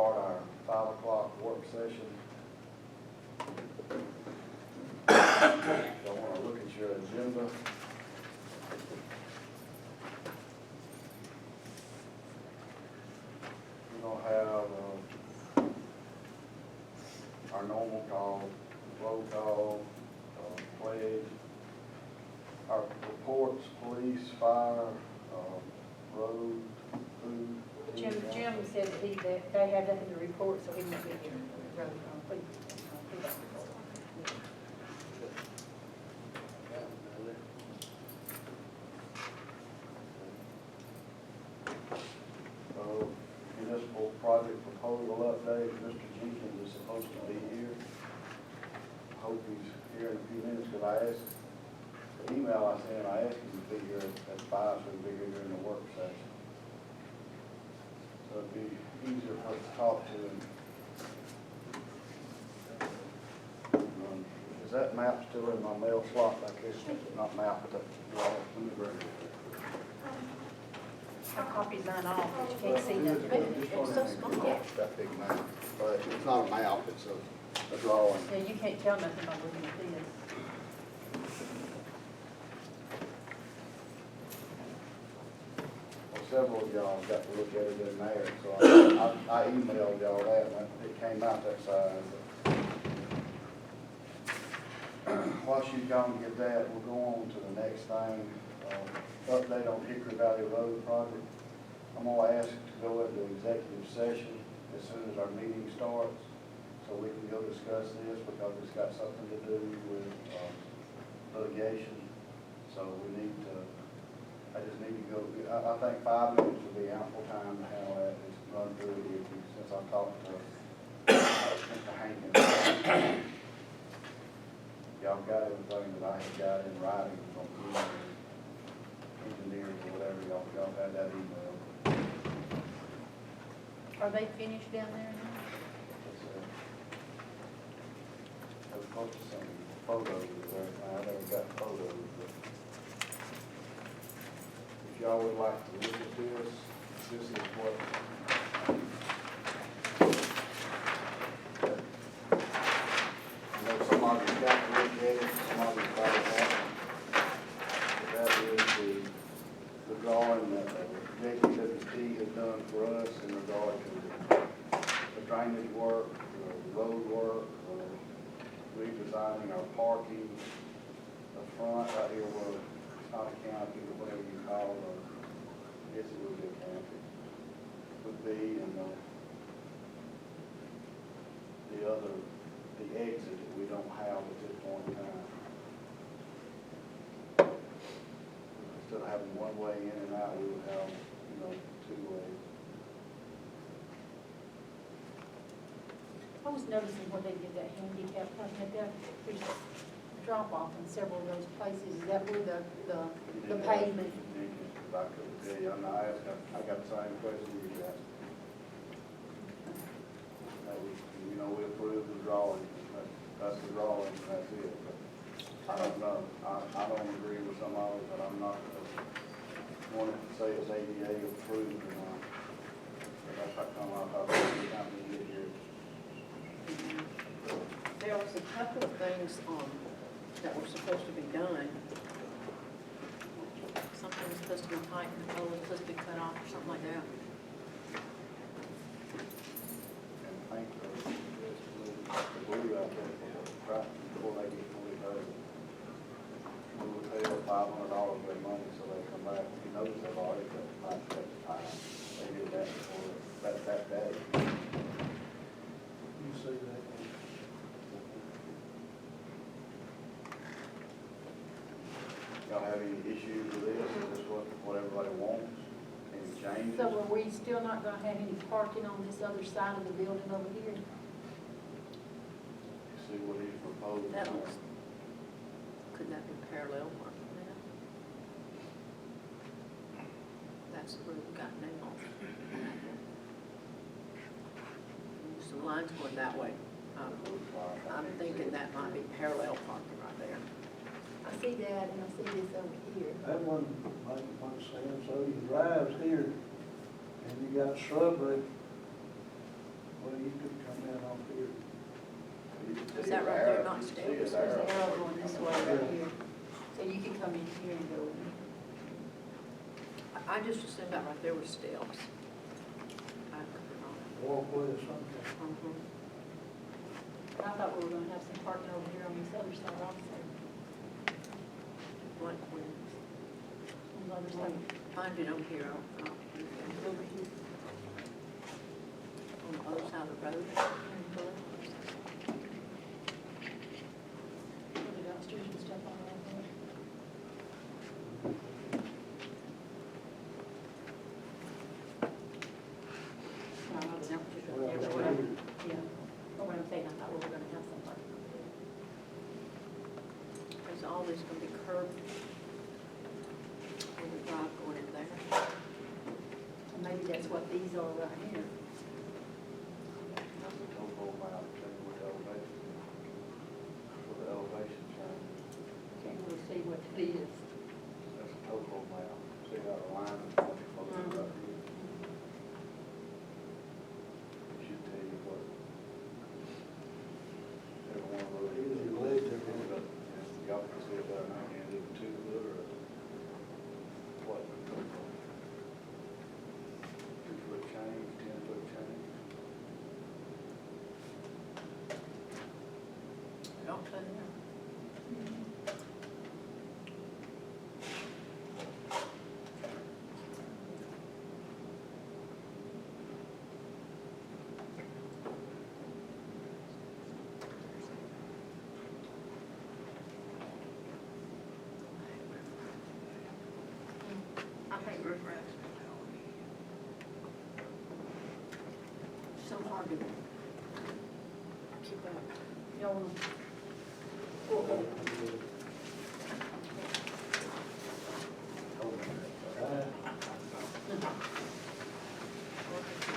start our 5 o'clock work session. Y'all want to look at your agenda. We're going to have our normal call, roll call, pledge, our reports, police, fire, road, food. Jim said that they had nothing to report, so he won't be here. Municipal project proposal update. Mr. Jenkins is supposed to be here. Hope he's here in a few minutes, because I asked, the email I sent, I asked him to be here at 5, so he'll be here during the work session. So it'd be easier for us to talk to him. Is that map still in my mail slot back here? Not map, but the wall. I copied mine off, but you can't see nothing. It's so small. That big map, but it's not a map, it's a drawing. Yeah, you can't tell nothing by looking at this. Several of y'all got to look at it in there, so I emailed y'all that, and it came out that size. While she's gone to get that, we'll go on to the next thing. Update on Hickory Valley Road project. I'm going to ask to go into executive session as soon as our meeting starts, so we can go discuss this, because it's got something to do with litigation. So we need to, I just need to go, I think 5 minutes would be ample time to handle that, just run through it with you, since I talked to Mr. Hankins. Y'all got everything that I had got in writing from engineers or whatever, y'all had that email. Are they finished down there now? I was supposed to send photos of there, I never got photos, but if y'all would like to look at this, this is what I know somebody's got to look at it, somebody's probably hasn't. But that is the drawing that JPWP has done for us in regard to the drainage work, the road work, redesigning our parking, the front right here where it's not a canopy, but whatever you call it, I guess it would be a canopy, would be, and the exit that we don't have at this point in time. Instead of having one way in and out, we would have, 2 ways. I was noticing where they did that handicap, there's drop off in several of those places. Is that where the pavement? I couldn't tell you. I got the same question you got. We approved the drawing. That's the drawing, and that's it. But I don't know. I don't agree with some of it, but I'm not wanting to say it's ADA approved or not. But that's how come I thought every time we get here. There was a couple of things that were supposed to be done. Something was supposed to be tightened, the pole was supposed to be cut off or something like that. And thank you. The blue out there, right before they get fully paid. We would pay them $500 of their money so they come back. He knows they've already cut the pipe at the time. They did that before, that day. You see that? Y'all have any issues with this? Is this what everybody wants? Any changes? So are we still not gonna have any parking on this other side of the building over here? See what he's proposed. That looks, could that be parallel parking there? That's where we got now. Some lines going that way. I'm thinking that might be parallel parking right there. I see that, and I see this over here. That one makes much sense. So you drive here and you got shrubbery Well, you could come in off here. Is that right there, not You can see stairs? it There's there. an arrow going this way right here. So you can come in here and go in. I just assumed that right there were steps. I could be wrong. Walkway or something. Mhm. I thought we were gonna have some parking over here on this other side also. Like when, On the other side. find it over here, I'll Over here. on the other side of the road. Put it downstairs and stuff on that. No, no, just right there, but whatever. Yeah, but what I'm saying, I thought we were gonna have some parking over there. There's always gonna be curbed. And the drive going in there. And maybe that's what these are right here. That's a topo map, too, with elevation. With the elevation change. Can't really see what it is. That's a topo map. See how the line is going close up here? It should tell you what. Every one of those. Either you laid there, or- Y'all can see it better now, and either 2 foot or what? 2-foot change, 10-foot change. Don't say that. I hate roof racks. So hard to keep up. Y'all wanna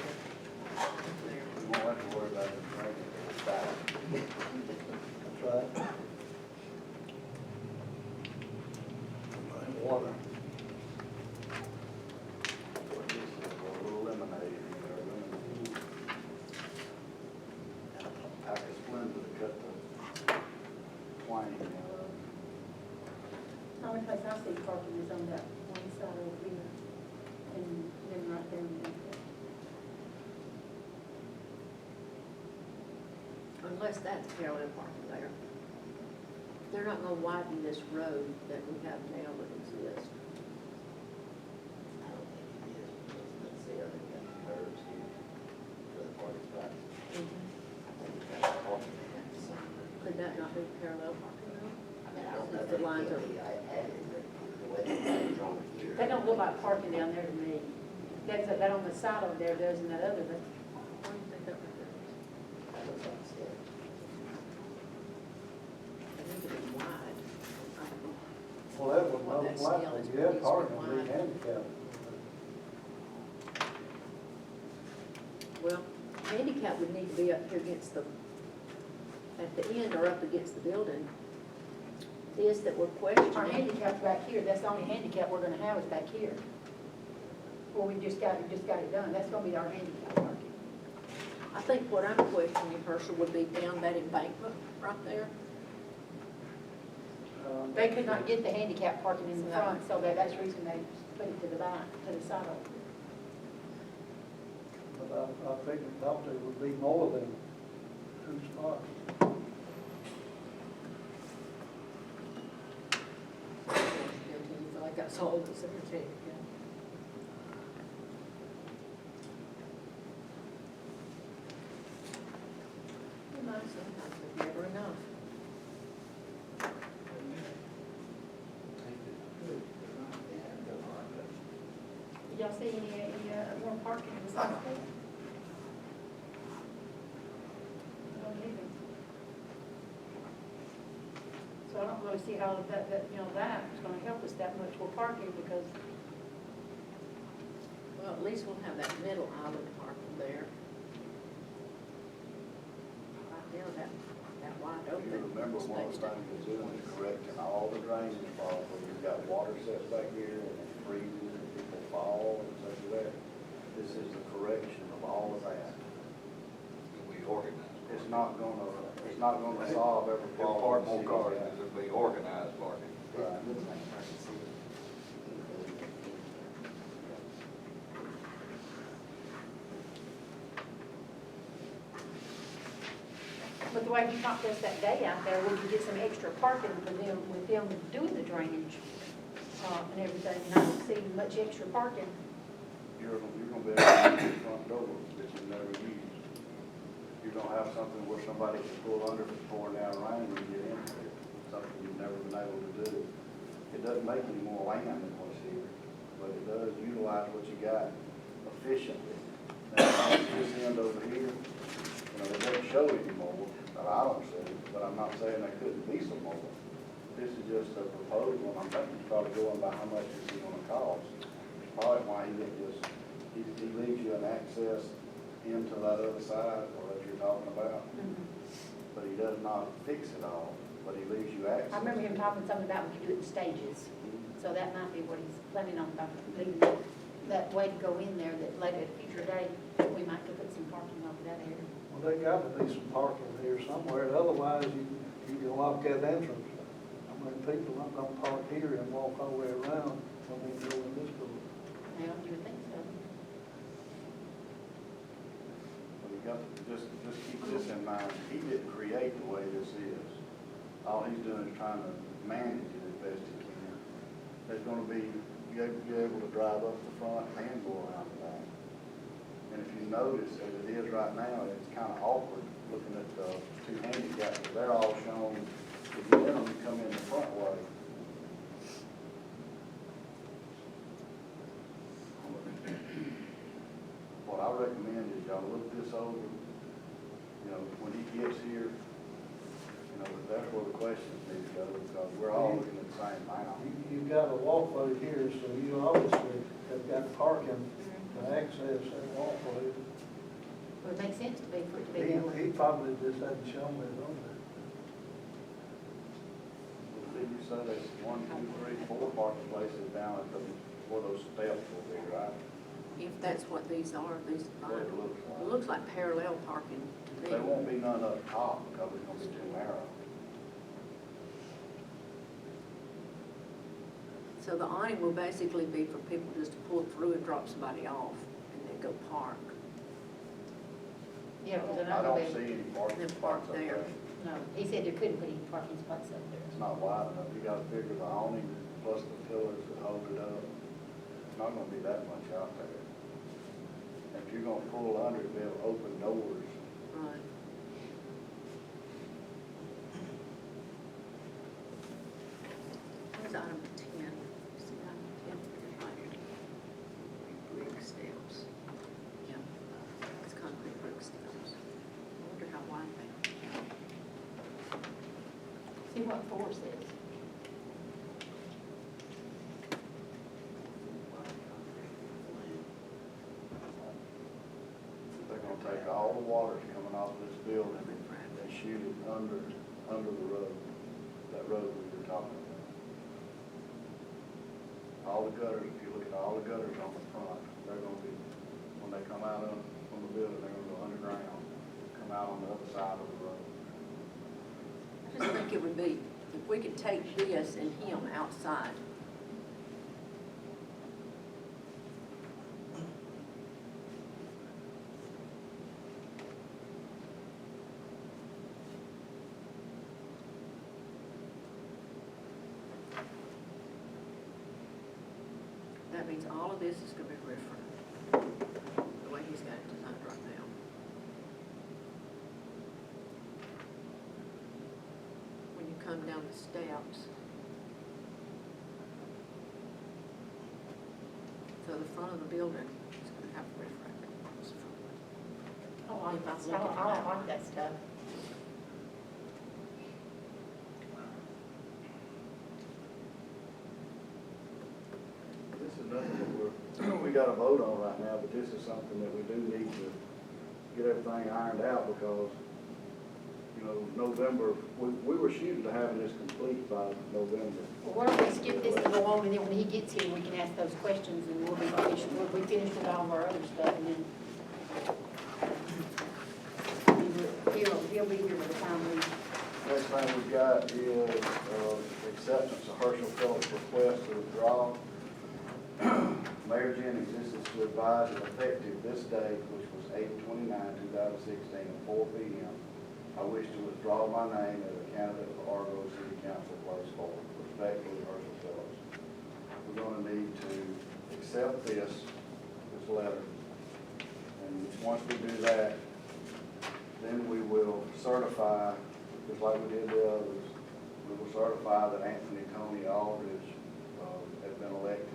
We won't have to worry about it raining, it's back. That's right. Water. What this is, a little lemonade in there, lemon. Pack of Splenda to cut the twine out of. The only place I see parking is on that one side over here, and then right there in there. Unless that's parallel parking there. They're not gonna widen this road that we have now that exists. I don't think it is, because let's say they've got the curves here for the parking spots. I think it's got the parking in that somewhere. Could that not be parallel parking though? I mean, I don't know If if the it lines can are- be, I added it, the way it's drawn here. That don't look like parking down there to me. That on the side over there does, and that other, but Why do you think that would be? That looks like steps. It needs to be wide. I don't know. Well, that would Well, most that's likely, still- it's yeah, pretty parking wide. would be handicapped. Well, handicap would need to be up here against the, at the end or up against the building. This that we're our questioning, handicap's back here, that's the only handicap we're gonna have is back here. Well, we just got it done, that's gonna be our handicap parking. I think what I'm questioning, Herschel, would be down that embankment right there. They could not get the handicap parking in the front, so that's the reason they put it to the back, to the side of it. But I figured, thought there would be more than 2 spots. You feel like that's all that's ever taken, yeah. You know, sometimes it's never enough. Did y'all see any more parking in the south end? I don't either. So I don't really see how that is gonna help us that much for parking, because Well, at least we'll have that middle island parking there. Right there, that wide open. You remember one of the things we're doing is correcting all the drainage problems, where you've got water sets back here, and it freezes, and people fall, and such as that. This is the correction of all of that. organized. it's not gonna solve every They'll problem. park the more city's cars, got. it'll be organized parking. Right. But the way you talked to us that day out there, we could get some extra parking for them, with them doing the drainage, and everything, and I don't see much extra parking. You're gonna be able to use the front door that you never use. You're gonna have something where somebody can pull under if it's pouring down rain and get in there, something you've never been able to do. It doesn't make any more land than what's here, but it does utilize what you got efficiently. Now, this end over here, you know, it doesn't show anymore, but I don't see it, but I'm not saying there couldn't be some more. This is just a proposal, and I'm thinking it's probably going by how much this is gonna cost. Probably why he didn't just, he leaves you an access into that other side, or that you're talking about, but he does not fix it all, but he leaves you access. I remember him talking something about we could do it in stages, so that might be what he's planning on, about leaving that way to go in there, that later at a future date, we might could put some parking over that area. Well, there gotta be some parking here somewhere, otherwise you can lock that entrance. I mean, people aren't gonna park here and walk all the way around when they go in this door. Well, you would think so. But you got to just keep this in mind, he didn't create the way this is. All he's doing is trying to manage it as best he can. There's gonna be, you're able to drive up the front and go around the back. And if you notice, as it is right now, it's kind of awkward looking at the two handicaps. They're all shown, if you let them come in the front way. What I recommend is y'all look this over, you know, when he gets here, you know, that's where the questions need to go, because we're all looking at the same amount. You've got a walkway here, so you obviously have got parking to access that walkway. It would make sense to be, for it to be that way. He probably just hadn't shown it on there. Did you say there's 1, 2, 3, 4 parking places down at the, where those steps will be, right? If that's what these are, these That's what it looks like. it looks like parallel parking to me. There won't be none up top because it's gonna be too narrow. So the awning will basically be for people just to pull through and drop somebody off and then go park. Yeah, because they're I not don't gonna be, see any parking Then park spots up there. there. no, he said there couldn't put any parking spots up there. It's not wide enough. You gotta figure the awning plus the pillars that hold it up. It's not gonna be that much out there. If you're gonna pull under it, they'll open doors. Right. Where's item 10? See item 10? Right here. Brick steps. Yeah, it's concrete brick steps. I wonder how wide they are. See what 4 says. They're gonna take all the waters coming off this building and shoot it under the road, that road we were talking about. All the gutters, if you look at all the gutters on the front, they're gonna be, when they come out from the building, they're gonna go underground, come out on the other side of the road. I just think it would be, if we could take this and him outside. That means all of this is gonna be different, the way he's got it designed right now. When you come down the steps, so the front of the building is gonna have riffraff across the front. Oh, I like that stuff. This is nothing that we got a vote on right now, but this is something that we do need to get everything ironed out because, you know, November, we were shooting to having this complete by November. Well, why don't we skip this and go on, and then when he gets here, we can ask those questions, and we'll be finished with all of our other stuff, and then he'll be here by the time we, Next thing we've got is acceptance of Herschel Phillips' request to withdraw. Mayor Jennings, this is to advise that effective this date, which was 8/29/2016 at 4 p.m., I wish to withdraw my name as a candidate for Argo City Council place forward. Respectfully, Herschel Phillips. We're going to need to accept this letter. And once we do that, then we will certify, just like we did the others, we will certify that Anthony Tony Aldridge has been elected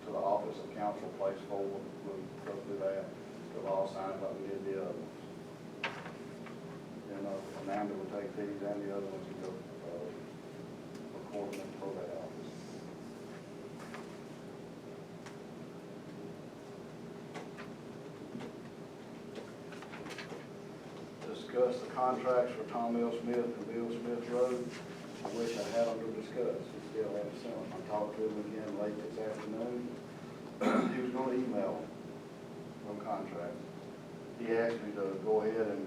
to the office of council place forward. We'll go through that. We'll all sign it like we did the others. Then Amanda will take these and the other ones and go record them for that office. Discuss the contracts for Tom L. Smith and Bill Smith Road. I wish I had them to discuss. We still haven't sent them. I talked to him again late this afternoon. He was going to email them contract. He asked me to go ahead and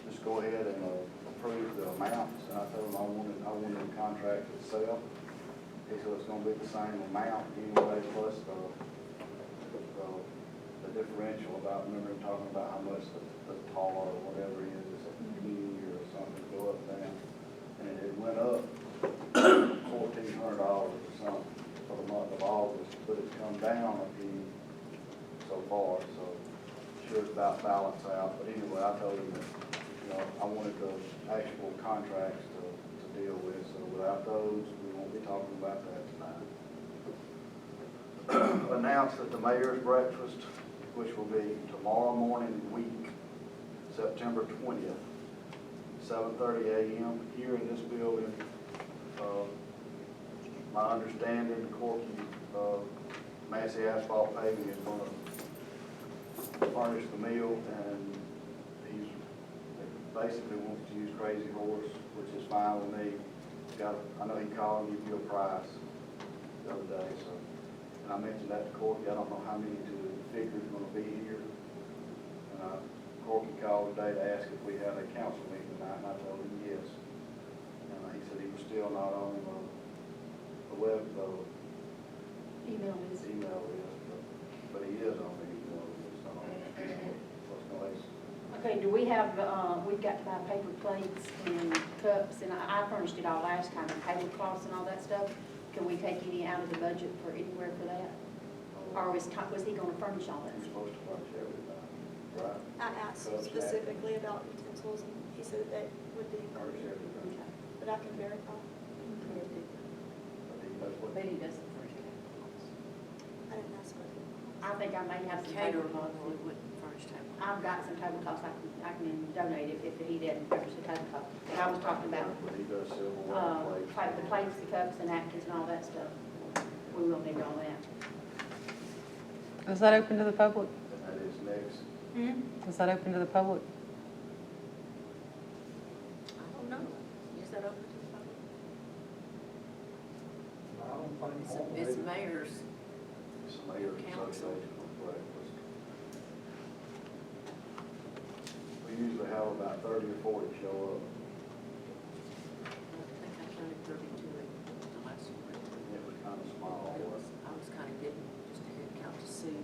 just go ahead and approve the amounts, and I told him I wanted the contract itself. He said it's going to be the same amount anyway, plus the differential about, remember him talking about how much the tar or whatever it is, it's a penny or something, go up and down. And it went up $1,400 or something for the month of August, but it's come down a few so far, so sure it's about balance out. But anyway, I told him that, I wanted the actual contracts to deal with, so without those, we won't be talking about that tonight. Announce that the mayor's breakfast, which will be tomorrow morning week, September 20th, 7:30 a.m. here in this building. My understanding, Corky Massey Asphalt Paving is going to furnish the meal, and he's basically wants to use Crazy Horse, which is fine with me. I know he called and gave you a price the other day, so. And I mentioned that to Corky. I don't know how many to figure is going to be here. And Corky called today to ask if we had a council meeting tonight, and I told him yes. And he said he was still not on the web, email is. email list, but he is on the email list. So I don't know what's going to. Okay, do we have, we've got to buy paper plates and cups, and I furnished it all last time, and tablecloths and all that stuff. Can we take any out of the budget for anywhere for that? Or was he going to furnish all that? You're supposed to furnish everything, right? I asked Cups, specifically about utensils, and he said that would be Furnish included, everything. Okay. but I can verify. That's what. Betty does the first tablecloths. I didn't ask what. I think I may have some Caterer tablecloths. normally wouldn't furnish tablecloths. I've got some tablecloths I can donate if he didn't furnish the tablecloth. But I was talking about, But he does silverware plates. the plates, the cups, the napkins, and all that stuff. We will need all that. Is that open to the public? And that is next. Is that open to the public? I don't know. Is that open to the public? I don't think. It's mayor's. It's a mayor's Council. association for breakfast. We usually have about 30 or 40 show up. I think I counted 32 at the last one. It was kind of small. I was kind of getting just a head count to see.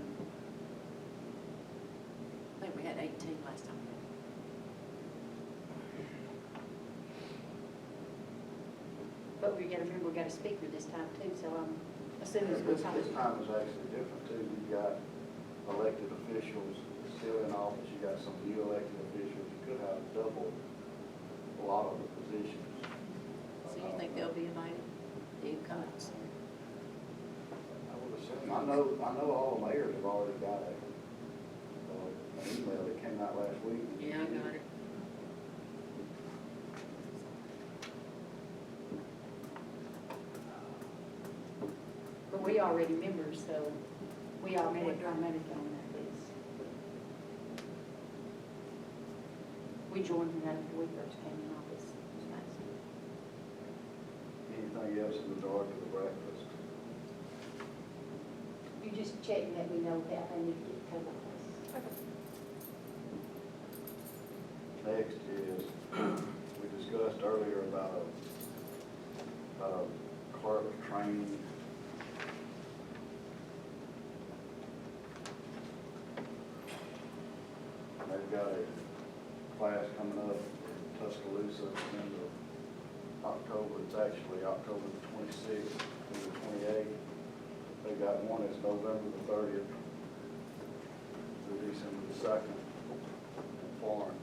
I think we had 18 last time. But we gotta remember, we got a speaker this time too, so I'm assuming it's This going to. time is actually different too. You've got elected officials still in office. You got some new elected officials. You could have double a lot of the positions. So you think they'll be invited? The incumbents? I would assume. I know all the mayors have already got an email that came out last week. Yeah, I got it. But we already members, so we already automatically on that list. We joined them after we first came in office. It was nice. Anything else in regard to the breakfast? You just check and let me know that I need to get tablecloths. Next is, we discussed earlier about a clerk training. They've got a class coming up in Tuscaloosa at the end of October. It's actually October the 26th through the 28th. They got one that's November the 30th through December the 2nd in Florence.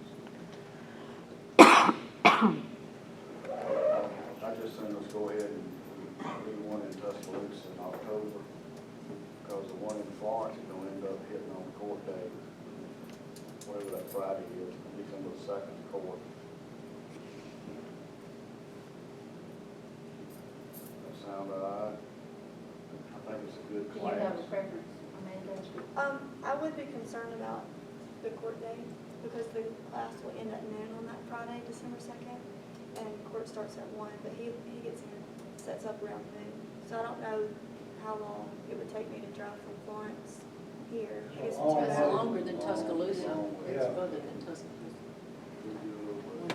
I just said let's go ahead and do one in Tuscaloosa in October, because the one in Florence is gonna end up hitting on court day, whatever that Friday is, December the 2nd court. That sound all right? I think it's a good Do you class. have a preference, Amanda? I would be concerned about the court date, because the class will end at noon on that Friday, December 2nd, and court starts at 1, but he gets in, sets up around noon. So I don't know how long it would take me to drive from Florence here. I guess Oh, It's 2 hours. longer than Tuscaloosa. It's Yeah. further than Tuscaloosa.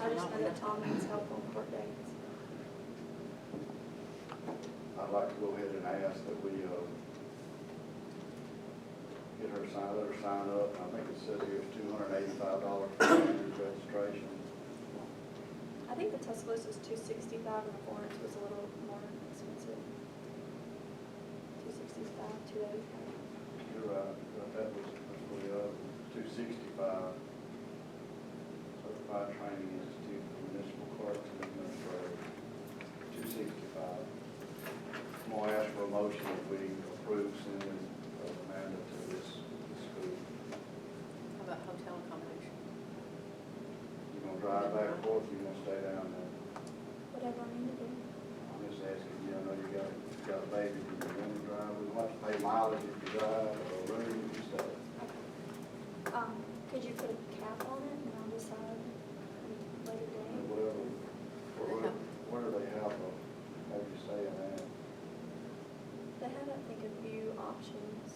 I just know that Tom needs help on court dates. I'd like to go ahead and ask that we, get her signed, let her sign up. I think it says here it's $285 for registration. I think the Tuscaloosa is $265 and the Florence was a little more expensive. $265, $285. You're right, but that was, that's for the other, 265. Certified training institute for municipal clerks and administrators, 265. I'm gonna ask for a motion if we approve sending Amanda to this school. How about hotel accommodation? You gonna drive back and forth, or you gonna stay down there? Whatever I need to do. I'm just asking, you know, you got a baby, you want to drive, we don't have to pay mileage if you drive, or room if you stay. Could you put a cap on it and I'll decide later date? Whatever, where do they have you staying at? They have, I think, a few options.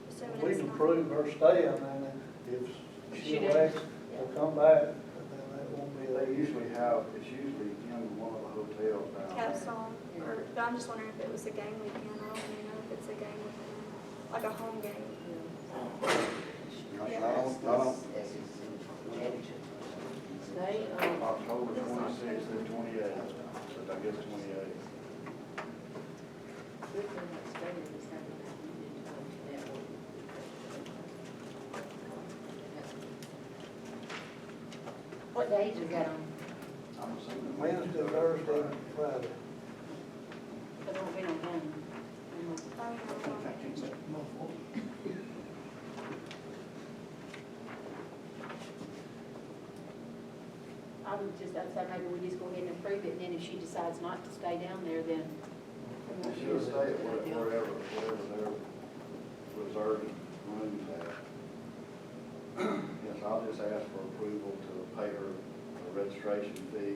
Assuming We it's can not- prove her staying, and if She she does. elects to come back, then that won't be They an issue. usually have, it's usually in one of the hotels down there. Capstone, but I'm just wondering if it was a game weekend. I don't even know if it's a game weekend, like a home game. I don't, Stay, October 26th through 28th, but I guess 28th. good thing that stay in this having that union time to network. What days is that on? I'm assuming. Wednesday, Thursday, and Friday. There won't be no game. I don't know. I would just, I'd say maybe we just go ahead and approve it, and then if she decides not to stay down there, then. She'll stay at wherever they're reserving rooms at. Yes, I'll just ask for approval to pay her a registration fee,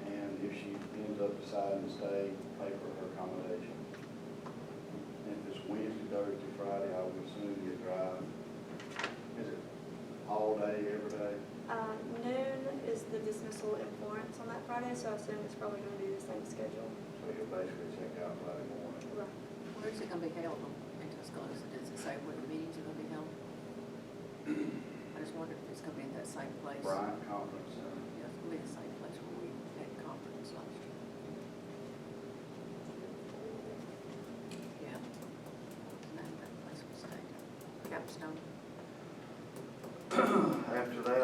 and if she ends up deciding to stay, pay for her accommodation. And if it's Wednesday, Thursday, Friday, I would assume you drive. Is it all day, every day? Noon is the dismissal in Florence on that Friday, so I assume it's probably going to be the same schedule. So you'll basically check out Friday morning. Right. Where's it gonna be held in Tuscaloosa? Does it say where the meetings are gonna be held? I just wondered if it's gonna be in that same place. Bryant Conference Center. Yeah, it's gonna be the same place where we had conference last year. Yeah. That place we stayed. Capstone. After that,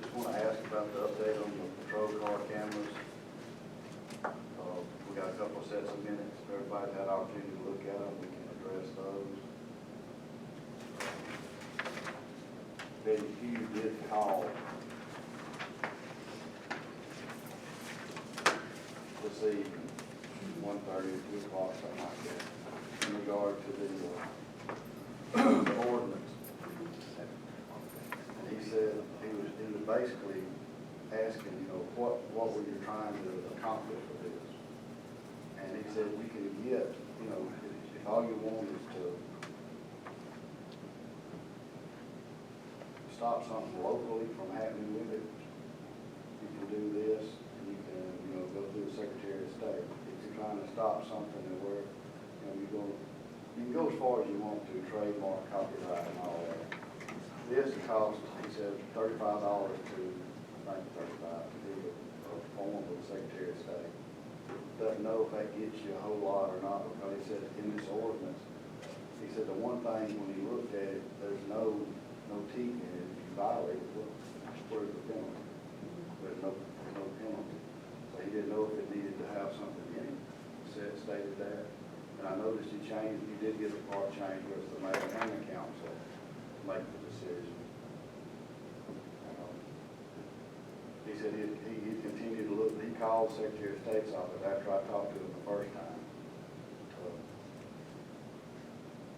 just wanna ask about the update on the patrol car cameras. We got a couple of sets of minutes, if everybody's had opportunity to look at them, we can address those. Betty Hugh did call this evening, 1:30, 2 o'clock, something like that, in regard to the ordinance. And he said, he was basically asking, you know, what were you trying to accomplish with this? And he said, we can get, you know, if all you want is to stop something locally from happening with it, you can do this, and you can, you know, go through the Secretary of State. If you're trying to stop something and where, you know, you can go as far as you want to, trademark, copyright, and all that. This costs, he said, $35 to, I think 35, to do a form with the Secretary of State. Doesn't know if that gets you a whole lot or not, because he said in this ordinance, he said the one thing when he looked at it, there's no teeth in it. If you violate it, where's the penalty? There's no penalty. So he didn't know if it needed to have something in it. Stated that. And I noticed he did get the part changed with the mayor and the council to make the decision. He said he'd continue to look. He called Secretary of State's office after I talked to him the first time.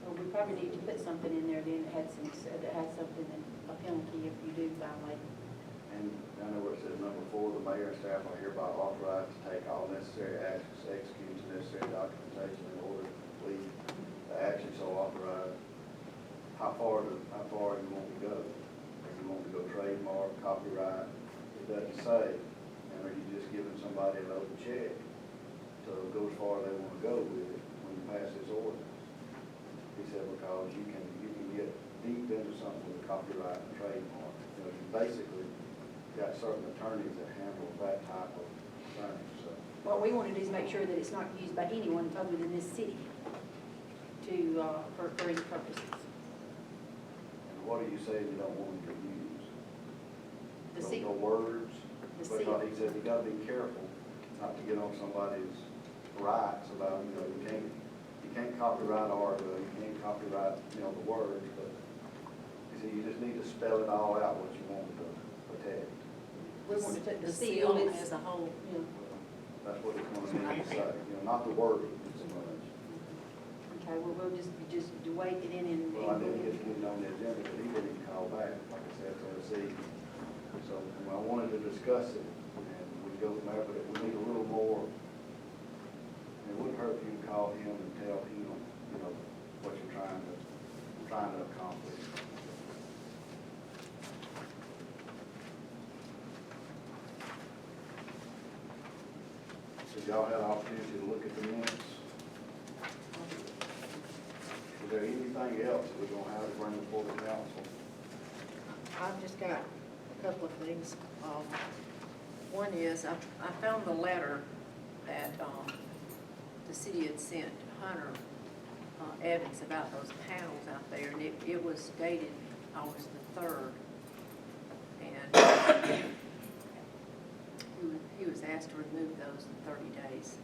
Well, we probably need to put something in there then that had something, that a penalty if you do violate. And I know where it says number 4, the mayor and staff are hereby authorized to take all necessary actions to execute the necessary documentation in order to complete the action so authorized. How far do you want to go? If you want to go trademark, copyright, it doesn't say. And are you just giving somebody an open check to go as far as they want to go with it when you pass this ordinance? He said because you can get deep into something with copyright and trademark. You know, you basically got certain attorneys that handle that type of thing, so. What we want to do is make sure that it's not used by anyone other than this city for any purposes. And what do you say you don't want them to use? The city. The words? The city. Because he said you gotta be careful not to get on somebody's rights about, you know, you can't copyright Argo, you can't copyright, you know, the words, but he said you just need to spell it all out what you want to protect. We want to put the seal seal as a whole. you know. That's what it's gonna need to say, you know, not the wording so much. Okay, well, we'll just wait it in and. Well, I didn't get to get it on the agenda, but he didn't even call back, like I said, to see. So, I wanted to discuss it, and we'd go from there, but we need a little more. It wouldn't hurt if you to call him and tell him, you know, what you're trying to accomplish. So y'all had an opportunity to look at the minutes. Is there anything else that we're gonna have to bring before the council? I've just got a couple of things. One is, I found the letter that the city had sent Hunter Evans about those panels out there, and it was dated August the 3rd. And he was asked to remove those in 30 days.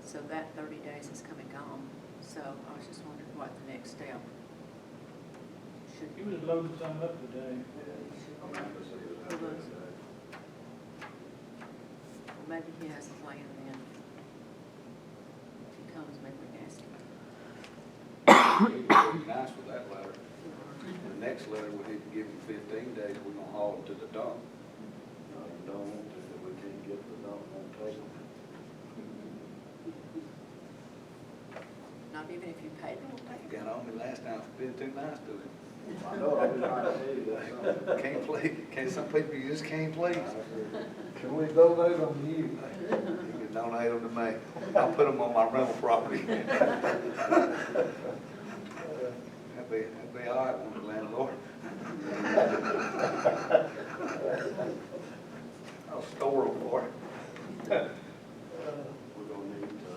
So that 30 days is come and gone. So I was just wondering what the next step should He be. was loading some up today. Well, maybe he has a plan then. If he comes, maybe we can ask him. He was pretty nice with that letter. The next letter, we need to give him 15 days, we're gonna haul him to the dump. No, you don't want to, if we can't get the dump on table. Not even if you paid him, we'll He take it. got on me last time for being too nice to him. I know, I've been trying to tell you that something. Can't please, some people you just can't please. Can we donate them to you? You can donate them to me. I'll put them on my rental property. That'd be all right, won't it, landlord? I'll store them for it. We're gonna need to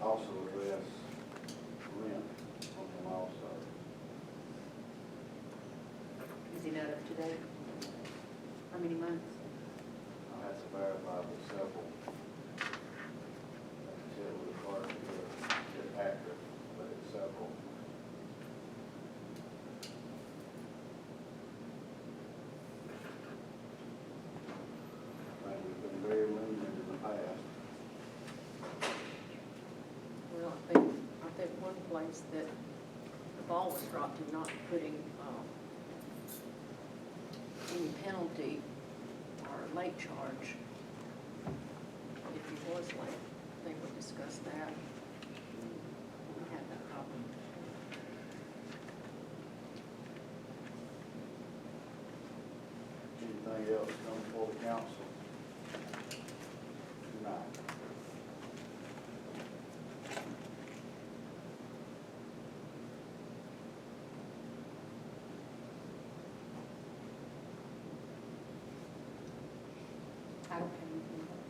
also address rent on them also. Is he not up to date? How many months? I have to verify with several. I have to check with the clerk to get accurate, but it's several. I think we've been very lenient in the past. Well, I think one place that the ball was dropped in not putting any penalty or late charge if he was late. I think we discussed that. We had that problem. anything else come before the council tonight? I don't have anything else.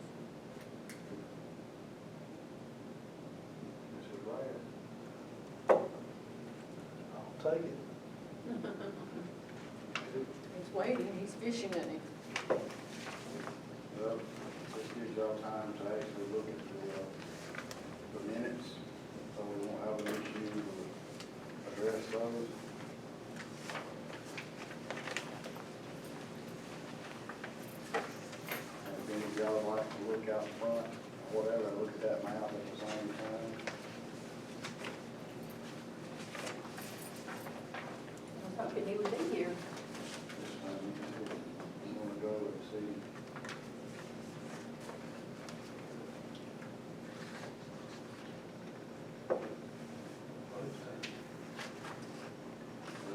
Mrs. Reyes? I'll take it. He's waiting, he's fishing in it. Well, this gives y'all time to actually look at the minutes, so we won't have an issue to address those. And if any of y'all would like to look out front, or whatever, and look at that map at the same time. I was hoping he would be here. Just, I'm gonna go and see.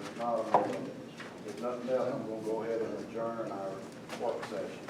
If not, if nothing else, I'm gonna go ahead and adjourn our work session.